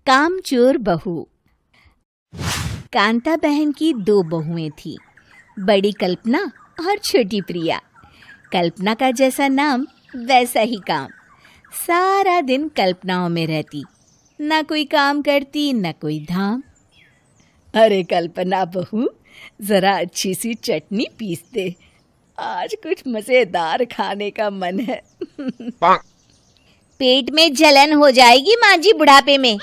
कामचोर बहू। कांता बहन की 2 बहुएं थीं, बड़ी कल्पना और छोटी प्रिया। कल्पना का जैसा नाम वैसा ही काम। सारा दिन कल्पनाओं में रहती, ना कोई काम करती न कोई धाम। अरे कल्पना बहू, जरा अच्छी सी चटनी पीस दे, आज कुछ मजेदार खाने का मन है। पेट में जलन हो जाएगी माँ जी बुढ़ापे में,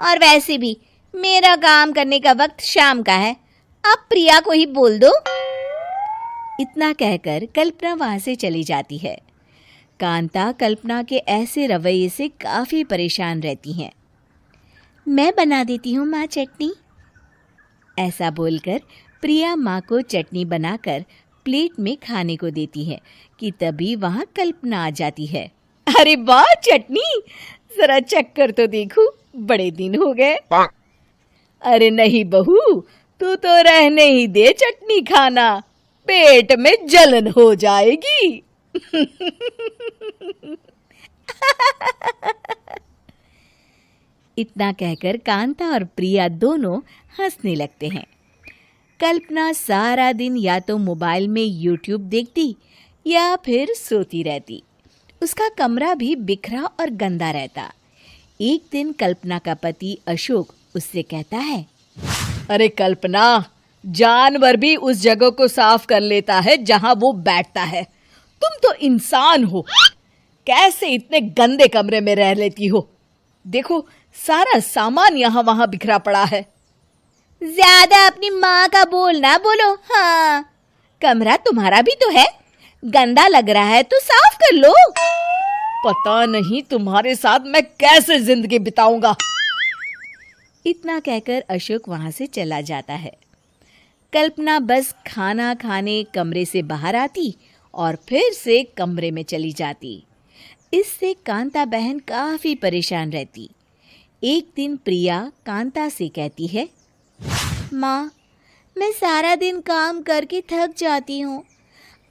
और वैसे भी मेरा काम करने का वक्त शाम का है, आप प्रिया को ही बोल दो। इतना कहकर कल्पना वहां से चली जाती है। कांता कल्पना के ऐसे रवैये से काफी परेशान रहती हैं। मैं बना देती हूँ माँ चटनी, ऐसा बोलकर प्रिया माँ को चटनी बनाकर प्लेट में खाने को देती है कि तभी वहां कल्पना आ जाती है। अरे वाह चटनी, जरा चख कर तो देखूं, बड़े दिन हो गए। अरे नहीं बहू, तू तो रहने ही दे चटनी खाना, पेट में जलन हो जाएगी। इतना कहकर कांता और प्रिया दोनों हंसने लगते हैं। कल्पना सारा दिन या तो मोबाइल में यूट्यूब देखती या फिर सोती रहती। उसका कमरा भी बिखरा और गंदा रहता। एक दिन कल्पना का पति अशोक उससे कहता है, अरे कल्पना, जानवर भी उस जगह को साफ कर लेता है जहां वो बैठता है, तुम तो इंसान हो, कैसे इतने गंदे कमरे में रह लेती हो? देखो सारा सामान यहाँ वहां बिखरा पड़ा है। ज्यादा अपनी माँ का बोल ना बोलो। हाँ, कमरा तुम्हारा भी तो है, गंदा लग रहा है तो साफ कर लो। पता नहीं तुम्हारे साथ मैं कैसे जिंदगी बिताऊंगा। इतना कहकर अशोक वहां से चला जाता है। कल्पना बस खाना खाने कमरे से बाहर आती और फिर से कमरे में चली जाती। इससे कांता बहन काफी परेशान रहती। एक दिन प्रिया कांता से कहती है, माँ, मैं सारा दिन काम करके थक जाती हूँ,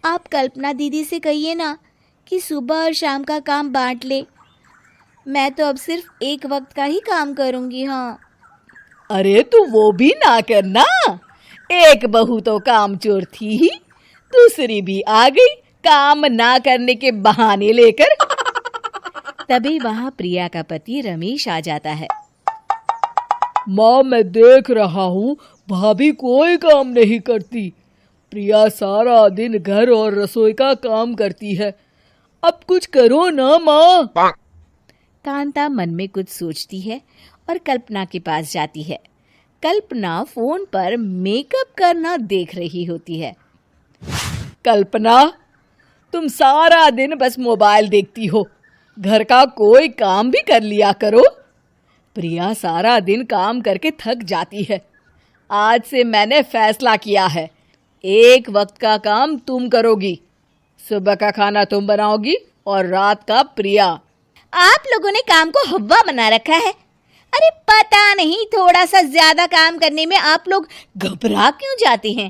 आप कल्पना दीदी से कहिए ना कि सुबह और शाम का काम बांट ले, मैं तो अब सिर्फ एक वक्त का ही काम करूँगी। हाँ। अरे तू वो भी ना करना, एक बहू तो कामचोर थी ही, दूसरी भी आ गई काम ना करने के बहाने लेकर। तभी वहां प्रिया का पति रमेश आ जाता है। माँ, मैं देख रहा हूँ भाभी कोई काम नहीं करती, प्रिया सारा दिन घर और रसोई का काम करती है, अब कुछ करो ना माँ। कांता मन में कुछ सोचती है और कल्पना के पास जाती है। कल्पना फोन पर मेकअप करना देख रही होती है। कल्पना, तुम सारा दिन बस मोबाइल देखती हो, घर का कोई काम भी कर लिया करो। प्रिया सारा दिन काम करके थक जाती है, आज से मैंने फैसला किया है, एक वक्त का काम तुम करोगी, सुबह का खाना तुम बनाओगी और रात का प्रिया। आप लोगों ने काम को हव्वा बना रखा है। अरे पता नहीं थोड़ा सा ज्यादा काम करने में आप लोग घबरा क्यों जाते हैं।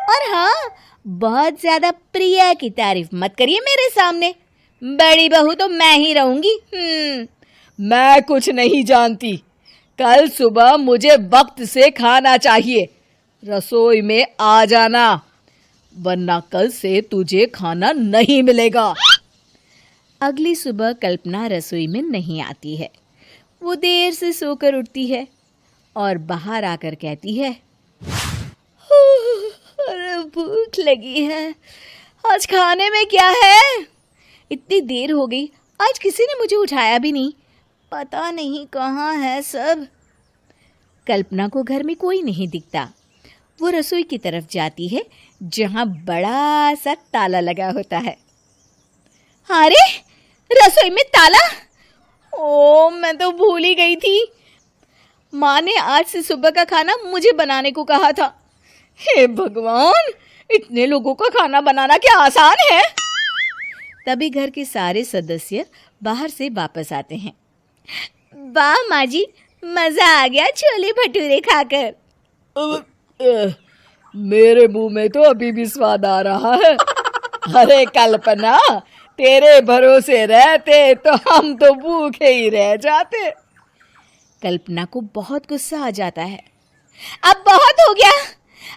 और हाँ, बहुत ज्यादा प्रिया की तारीफ मत करिए मेरे सामने, बड़ी बहू तो मैं ही रहूंगी। मैं कुछ नहीं जानती, कल सुबह मुझे वक्त से खाना चाहिए, रसोई में आ जाना, वरना कल से तुझे खाना नहीं मिलेगा। अगली सुबह कल्पना रसोई में नहीं आती है। वो देर से सोकर उठती है और बाहर आकर कहती है, अरे भूख लगी है, आज खाने में क्या है? इतनी देर हो गई, आज किसी ने मुझे उठाया भी नहीं, पता नहीं कहाँ है सब। कल्पना को घर में कोई नहीं दिखता। वो रसोई की तरफ जाती है जहाँ बड़ा सा ताला लगा होता है। अरे रसोई में ताला! ओ, मैं तो भूल ही गई थी। माँ ने आज से सुबह का खाना मुझे बनाने को कहा था। हे भगवान, इतने लोगों का खाना बनाना क्या आसान है? तभी घर के सारे सदस्य बाहर से वापस आते हैं। वाह माँ जी, मजा आ गया छोले भटूरे खाकर। मेरे मुंह में तो अभी भी स्वाद आ रहा है। अरे कल्पना, तेरे भरोसे रहते तो हम तो भूखे ही रह जाते। कल्पना को बहुत गुस्सा आ जाता है। अब बहुत हो गया,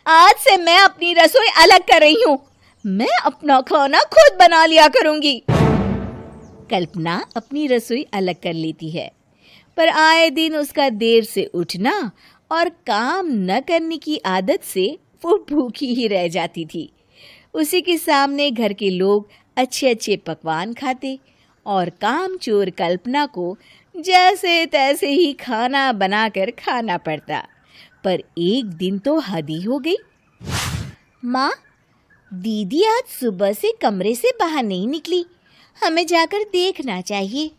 आज से मैं अपनी रसोई अलग कर रही हूँ। मैं अपना खाना खुद बना लिया करूंगी। कल्पना अपनी रसोई अलग कर लेती है, पर आए दिन उसका देर से उठना और काम न करने की आदत से वो भूखी ही रह जाती थी। उसी के सामने घर के लोग अच्छे अच्छे पकवान खाते और कामचोर कल्पना को जैसे तैसे ही खाना बनाकर खाना पड़ता। पर एक दिन तो हद ही हो गई। माँ, दीदी आज सुबह से कमरे से बाहर नहीं निकली, हमें जाकर देखना चाहिए।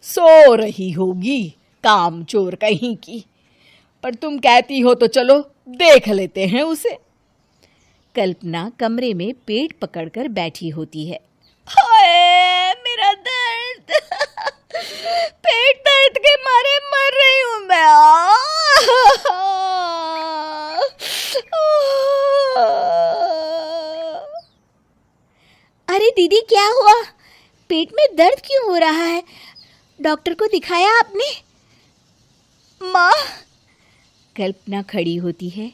सो रही होगी कामचोर कहीं की, पर तुम कहती हो तो चलो देख लेते हैं उसे। कल्पना कमरे में पेट पकड़कर बैठी होती है। हाय मेरा दर्द, पेट दर्द के मारे मर रही हूँ मैं। अरे दीदी, क्या हुआ? पेट में दर्द क्यों हो रहा है? डॉक्टर को दिखाया आपने? माँ, कल्पना खड़ी होती है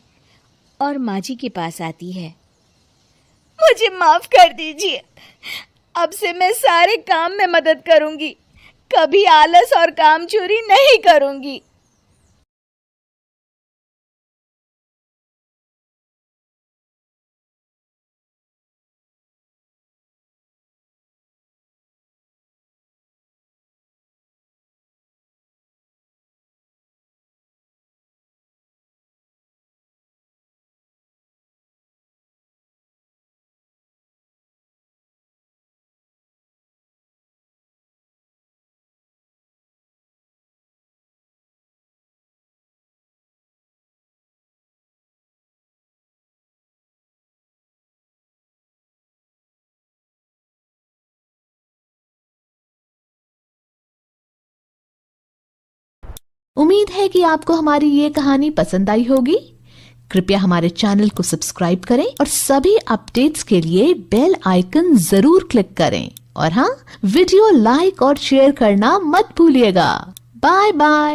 और माँ जी के पास आती है। मुझे माफ कर दीजिए, अब से मैं सारे काम में मदद करूंगी, कभी आलस और काम चोरी नहीं करूंगी। उम्मीद है कि आपको हमारी ये कहानी पसंद आई होगी। कृपया हमारे चैनल को सब्सक्राइब करें और सभी अपडेट्स के लिए बेल आइकन जरूर क्लिक करें। और हाँ, वीडियो लाइक और शेयर करना मत भूलिएगा। Bye bye.